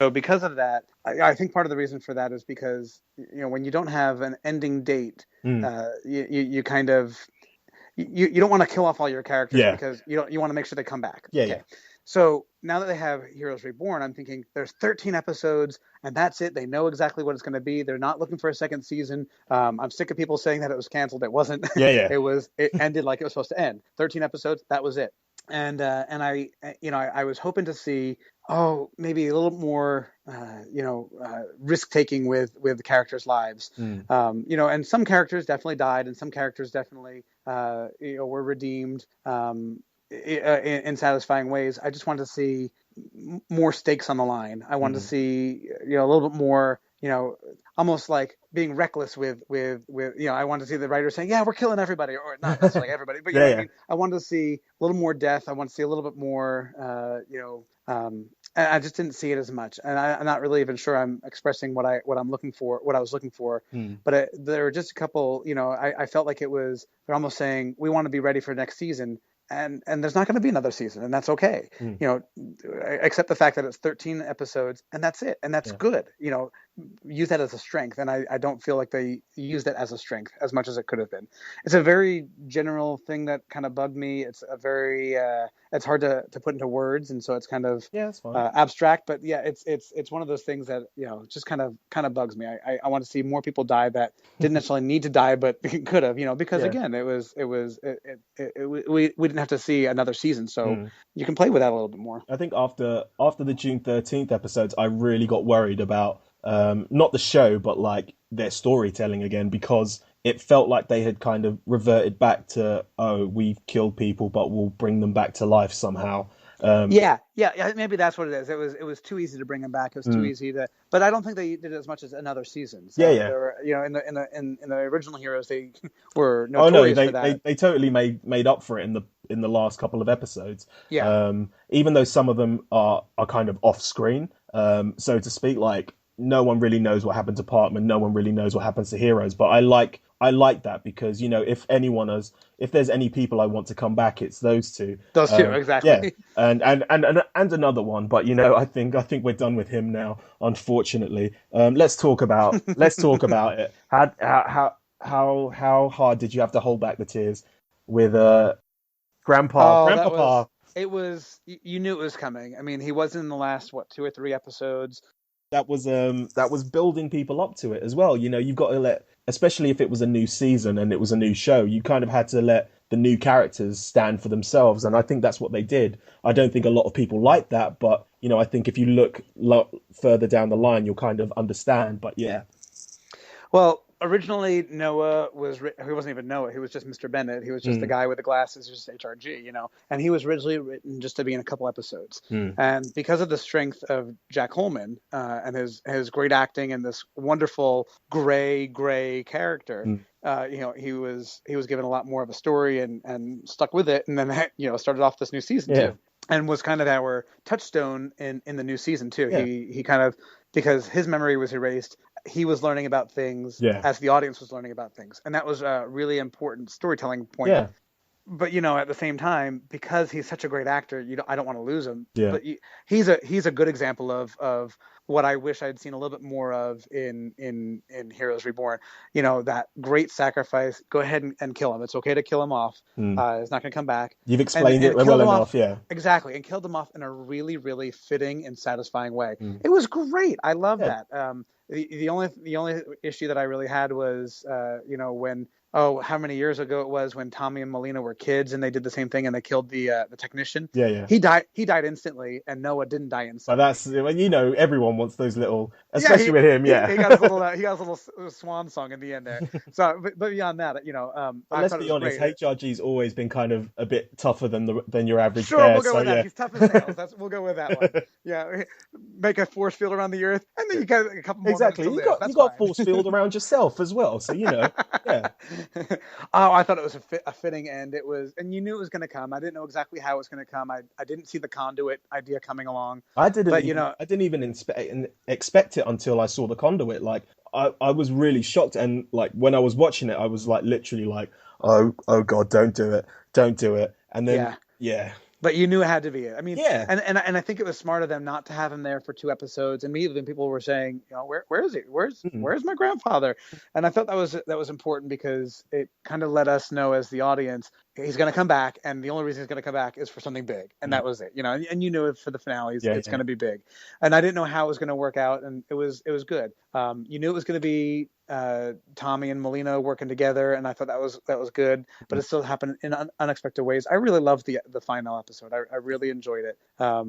So because of that, I think part of the reason for that is because when you don't have an ending date, Mm. you kind of you don't want to kill off all your characters Yeah, because you want to make sure they come back. yeah, Okay. So now that they have Heroes Reborn, I'm thinking there's 13 episodes and that's it. They know exactly what it's going to be. They're not looking for a second season. I'm sick of people saying that it was canceled. It wasn't. yeah, yeah, It ended like it was supposed to end. 13 episodes. That was it. And I was hoping to see maybe a little more risk taking with the characters' lives. Mm. And some characters definitely died, and some characters definitely were redeemed in satisfying ways. I just wanted to see more stakes on the line. I wanted to Mm. see a little bit more, almost like being reckless with I wanted to see the writer saying, yeah, we're killing everybody, or not necessarily everybody, but you know Yeah, what I yeah, mean. I wanted to see a little more death. I want to see a little bit more and I just didn't see it as much, and I'm not really even sure I'm expressing what I'm looking for, what I was looking for. Mm. But there were just a couple, I felt like they're almost saying we want to be ready for next season, and there's not going to be another season, and that's okay. Mm. You know, except the fact that it's 13 episodes, and that's it, and that's Yeah. good. You know, use that as a strength, and I don't feel like they used it as a strength as much as it could have been. It's a very general thing that kind of bugged me. It's a very it's hard to put into words, and so it's kind of Yeah, that's fine. abstract. But yeah, it's one of those things that just kind of bugs me. I want to see more people die that didn't necessarily need to die, but could have. Because Yeah. again, we didn't have to see another season, so Mm. you can play with that a little bit more. I think after the June 13th episodes, I really got worried about not the show, but like their storytelling again, because it felt like they had kind of reverted back to, oh, we've killed people, but we'll bring them back to life somehow. Yeah, maybe that's what it is. It was too easy to bring him back. It was too Mm. easy to, but I don't think they did as much as in other seasons. Yeah, yeah. There were, in the original Heroes, they were Oh no, notorious for that. they totally made up for it in the last couple of episodes. Yeah. Even though some of them are kind of off screen, so to speak, like no one really knows what happened to Parkman, no one really knows what happens to Heroes. But I like that because if there's any people I want to come back, it's those two. Those two, Yeah, exactly. and another one, but I think we're done with him now, unfortunately. Let's talk about it. How hard did you have to hold back the tears with Grandpa? Oh, Grandpapa, it was, you knew it was coming. I mean, he was in the last, what, 2 or 3 episodes. that was building people up to it as well. You've got to let, especially if it was a new season and it was a new show, you kind of had to let the new characters stand for themselves, and I think that's what they did. I don't think a lot of people like that, but I think if you look further down the line, you'll kind of understand. But yeah. Well, originally Noah he wasn't even Noah. He was just Mr. Bennett. He was just the Mm, guy with the glasses, just HRG, and he was originally written just to be in a couple episodes. mm, And because of the strength of Jack Holman and his great acting and this wonderful gray character, mm. he was given a lot more of a story and stuck with it, and then started off this new season Yeah, too. And was kind of our touchstone in the new season too. yeah, He kind of, because his memory was erased, he was learning about things yeah, as the audience was learning about things, and that was a really important storytelling point. yeah, But at the same time, because he's such a great actor, I don't want to lose him. yeah. But he's a good example of what I wish I'd seen a little bit more of in Heroes Reborn. That great sacrifice. Go ahead and kill him. It's okay to kill him off. Mm. He's not going to come back. You've And explained it and killed well him off enough. Yeah. exactly, and killed him off in a really really fitting and satisfying way. Mm. It was great. I love Yeah. that. The only issue that I really had was when, how many years ago it was when Tommy and Melina were kids and they did the same thing and they killed the technician. Yeah, yeah. He died instantly, and Noah didn't die But instantly. everyone wants those little, Yeah, especially with him. he Yeah. got his little swan song in the end there. So, but beyond that, But I let's thought it be was honest, great. HRG's always been kind of a bit tougher than your average Sure, bear. we'll go So with that. yeah. He's tough as nails. We'll go with that one. Yeah, make a force field around the earth, and then you got a couple more minutes Exactly. to You live. got you That's got fine. force field around yourself as well. So yeah. Oh, I thought it was a fitting end. It was, and you knew it was going to come. I didn't know exactly how it was going to come. I didn't see the conduit idea coming along, I didn't but even I didn't even expect it until I saw the conduit. Like I was really shocked, and like when I was watching it, I was like literally like, oh God, don't do it, don't do it. And then yeah. yeah, But you knew it had to be it. I mean, yeah, and I think it was smart of them not to have him there for 2 episodes. And immediately people were saying, where is he? mm, Where's my grandfather? And I thought that was important because it kind of let us know as the audience he's going to come back, and the only reason he's going to come back is for something big, and mm, that was it. And you knew it for the finales, yeah, it's yeah. going to be big, and I didn't know how it was going to work out, and it was good. You knew it was going to be Tommy and Melina working together, and I thought that was good, but it still happened in unexpected ways. I really loved the final episode. I really enjoyed it. I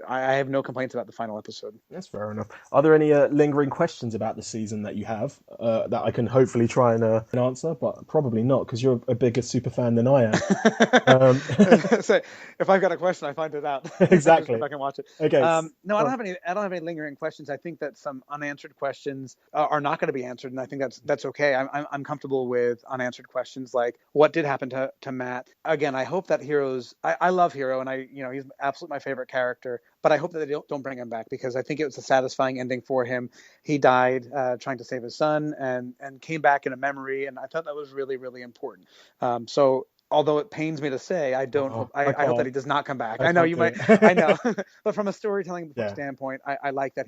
have no complaints about the final episode. That's fair enough. Are there any lingering questions about the season that you have that I can hopefully try and answer? But probably not, because you're a bigger super fan than I am. Um, So if I've got a question, I find it out. I just go exactly. back and watch it. Okay. No, I don't Oh, have any. I don't have any lingering questions. I think that some unanswered questions are not going to be answered, and I think that's okay. I'm comfortable with unanswered questions like what did happen to Matt. Again, I hope that Heroes. I love Hero, and he's absolutely my favorite character. But I hope that they don't bring him back, because I think it was a satisfying ending for him. He died trying to save his son, and came back in a memory, and I thought that was really really important. So although it pains me to say, I don't Oh, hope. I I hope that can't. he does not come back. I I know can't you do might. I know, it. but from a storytelling book Yeah. standpoint, I like that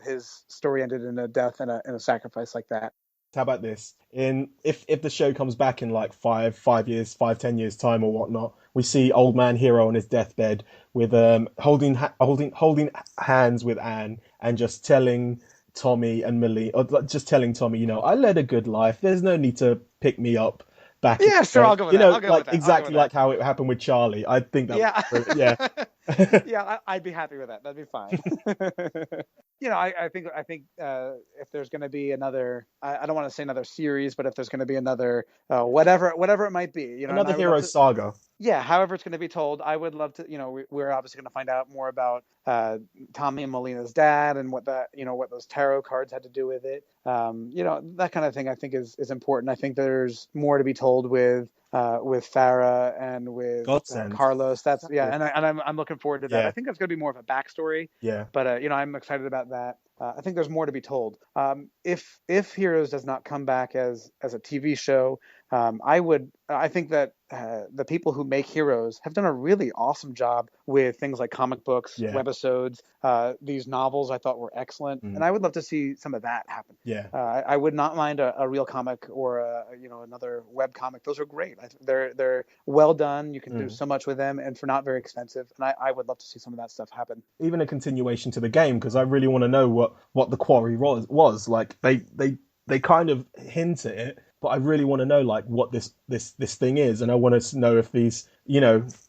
his story ended in a death and a sacrifice like that. How about this? In if the show comes back in like 5 years, 5, 10 years time or whatnot, we see old man Hero on his deathbed with holding hands with Anne and just telling Tommy and Millie, or like, just telling Tommy, I led a good life. There's no need to pick me up back, Yeah, sure, I'll go with that. I'll go with like that. I'll go with exactly that. like how it happened with Charlie. I think that would Yeah. be brilliant. Yeah. Yeah, I'd be happy with that. That'd be fine. I think if there's going to be another, I don't want to say another series, but if there's going to be another, whatever it might be, and Another I would love Heroes to, Saga. yeah, however it's going to be told, I would love to. We're obviously going to find out more about Tommy and Melina's dad and what those tarot cards had to do with it. That kind of thing I think is important. I think there's more to be told with Farah and with Godsend. Carlos. That's yeah, Exactly. I'm looking forward to that. I Yeah. think that's going to be more of a backstory, Yeah. but I'm excited about that. I think there's more to be told. If Heroes does not come back as a TV show, I think that the people who make Heroes have done a really awesome job with things like comic books, Yeah. webisodes, these novels. I thought were excellent, Mm. and I would love to see some of that happen. Yeah. I would not mind a real comic or another web comic. Those are great. They're well done. You can do Mm. so much with them, and for not very expensive. And I would love to see some of that stuff happen. Even a continuation to the game because I really want to know what the quarry was like. They kind of hint at it, but I really want to know like what this thing is, and I want to know if these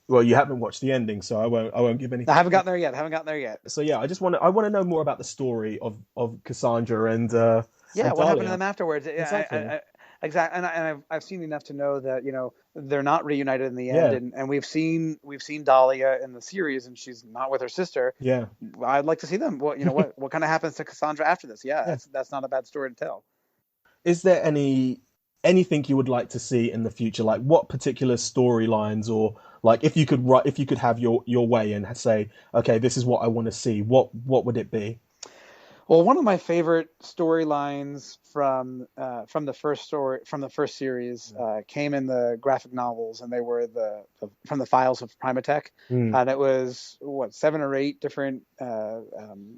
well, you haven't watched the ending, so I won't give I anything. haven't gotten there yet. Haven't gotten there yet. So yeah, I want to know more about the story of Cassandra Yeah, and what happened to Dahlia. them afterwards? Exactly. Exactly, and I've seen enough to know that they're not reunited in the end, Yeah. and we've seen Dahlia in the series, and she's not with her sister. Yeah. I'd like to see them. What kind of happens to Cassandra after this? Yeah, Yeah. that's not a bad story to tell. Is there anything you would like to see in the future? Like what particular storylines, or like if you could have your way and say, okay, this is what I want to see. What would it be? Well, one of my favorite storylines from the first series came in the graphic novels, and they were from the files of Primatech, Mm. and it was what 7 or 8 different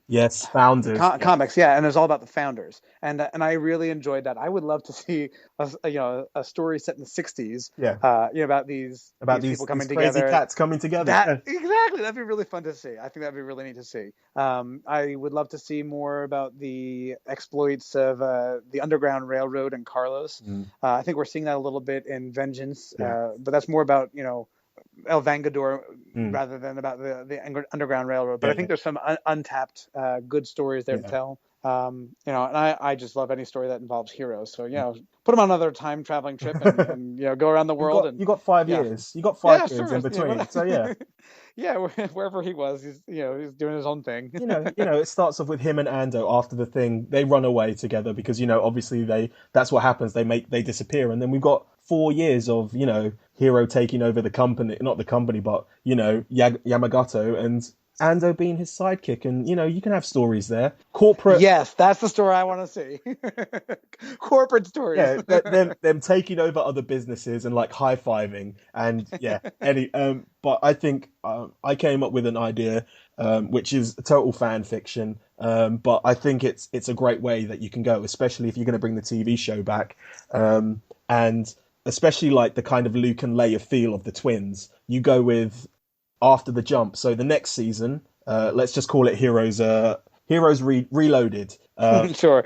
Yes, founders. Yeah. comics, yeah, and it was all about the founders, and I really enjoyed that. I would love to see a story set in the '60s, Yeah. about these About people these coming crazy together. cats coming together. That Yeah. exactly. That'd be really fun to see. I think that'd be really neat to see. I would love to see more about the exploits of the Underground Railroad and Carlos. Mm. I think we're seeing that a little bit in Vengeance, Yeah. but that's more about El Vengador Mm. rather than about the Underground Railroad. But I think Yeah. there's some untapped good stories there to Yeah. tell. And I just love any story that involves heroes. So put them on another time traveling trip and go around the world and You got five yeah, years. You got five yeah, years sure. in between. So yeah. Yeah, wherever he was, he's doing his own thing. It starts off with him and Ando after the thing. They run away together because, obviously that's what happens. They disappear. And then we've got 4 years of, Hero taking over the company, not the company, but, Yamagato and Ando being his sidekick. And, you can have stories there. Corporate. Yes, that's the story I want to see. Corporate stories. Yeah, them taking over other businesses and like high fiving and yeah. But I think I came up with an idea, which is total fan fiction. But I think it's a great way that you can go, especially if you're going to bring the TV show back, and especially like the kind of Luke and Leia feel of the twins. You go with after the jump. So the next season, let's just call it Reloaded. Sure.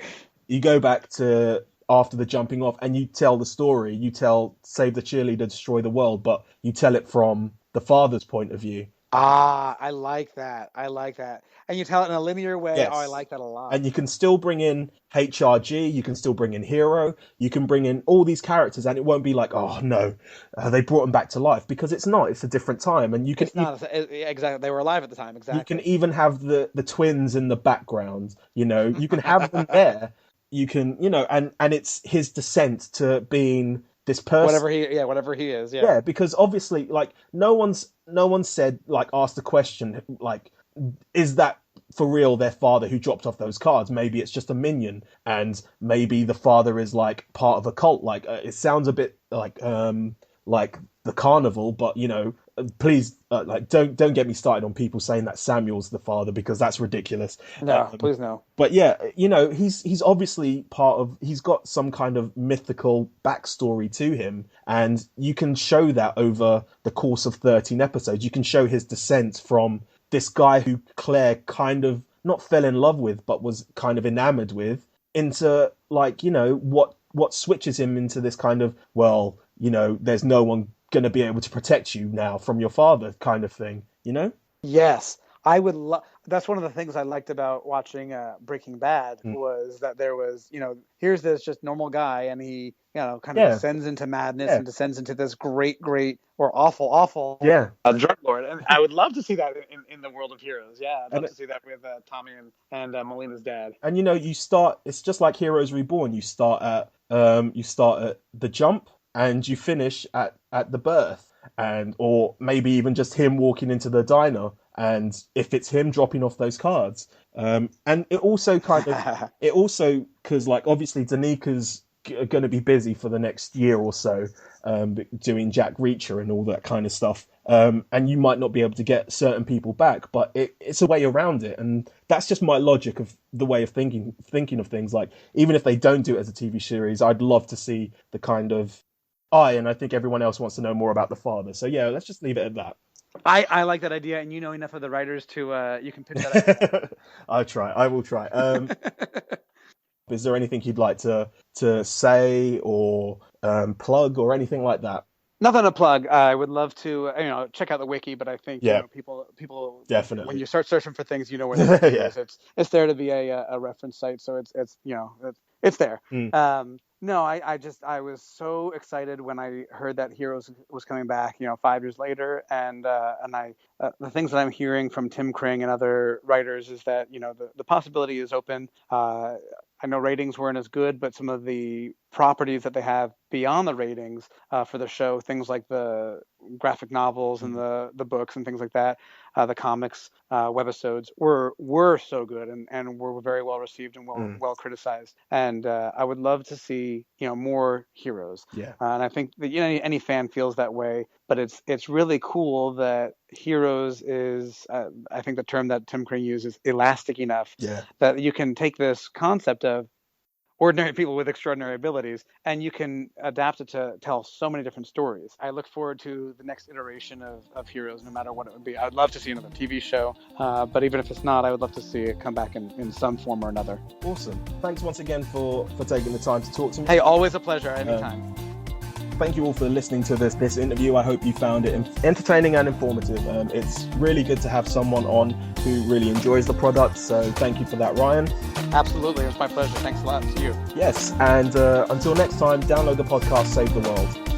You go back to after the jumping off and you tell the story. You tell Save the Cheerleader, Destroy the World, but you tell it from the father's point of view. I like that. I like that. And you tell it in a linear way. Oh, I Yes. like that a lot. And you can still bring in HRG, you can still bring in Hero, you can bring in all these characters, and it won't be like, oh no, they brought them back to life, because it's not. It's a different time, and It's not exactly. They were alive at the time. you can Exactly. even have the twins in the background. You can have them there. You can, and it's his descent to being this person. Whatever he is. Yeah. Yeah, because obviously, like, no one said, like, asked the question, like, is that for real their father who dropped off those cards? Maybe it's just a minion, and maybe the father is like part of a cult. Like, it sounds a bit like the carnival, but please, like, don't get me started on people saying that Samuel's the father, because that's ridiculous. No, please no. But yeah, he's obviously he's got some kind of mythical backstory to him, and you can show that over the course of 13 episodes. You can show his descent from this guy who Claire kind of not fell in love with, but was kind of enamored with, into, like, what switches him into this kind of, well, there's no one going to be able to protect you now from your father kind of thing, Yes, I would love. That's one of the things I liked about watching Breaking Bad, was that there was, here's this just normal guy, and he, kind of descends into madness and descends into this great, or awful drug lord. And I would love to see that in the world of Heroes. Yeah, I'd love to see that with Tommy and Melina's dad. And it's just like Heroes Reborn. You start at the jump, and you finish at the birth, or maybe even just him walking into the diner, and if it's him dropping off those cards. And it also because, like, obviously Danika's going to be busy for the next year or so, doing Jack Reacher and all that kind of stuff, and you might not be able to get certain people back, but it's a way around it. And that's just my logic of the way of thinking of things. Like, even if they don't do it as a TV series, I'd love to see the kind of and I think everyone else wants to know more about the father. So yeah, let's just leave it at that. I like that idea, and enough of the writers to you can pitch that out. I will try. Is there anything you'd like to say or plug or anything like that? Nothing to plug. I would love to, check out the wiki, but I think people definitely, when you start searching for things, where the wiki is. It's there to be a reference site, so it's there. No, I was so excited when I heard that Heroes was coming back, 5 years later, and the things that I'm hearing from Tim Kring and other writers is that the possibility is open. I know ratings weren't as good, but some of the properties that they have beyond the ratings for the show, things like the graphic novels and the books and things like that, the comics, webisodes were so good and were very well received and well criticized. And I would love to see more Heroes. Yeah. And I think that any fan feels that way. But it's really cool that Heroes is, I think the term that Tim Kring uses, elastic enough that you can take this concept of ordinary people with extraordinary abilities, and you can adapt it to tell so many different stories. I look forward to the next iteration of Heroes, no matter what it would be. I'd love to see another TV show, but even if it's not, I would love to see it come back in some form or another. Awesome. Thanks once again for taking the time to talk to me. Hey, always a pleasure, anytime. Thank you all for listening to this interview. I hope you found it entertaining and informative. It's really good to have someone on who really enjoys the product, so thank you for that, Ryan. Absolutely, it's my pleasure. Thanks a lot. See you. Yes, and until next time, download the podcast, Save the World.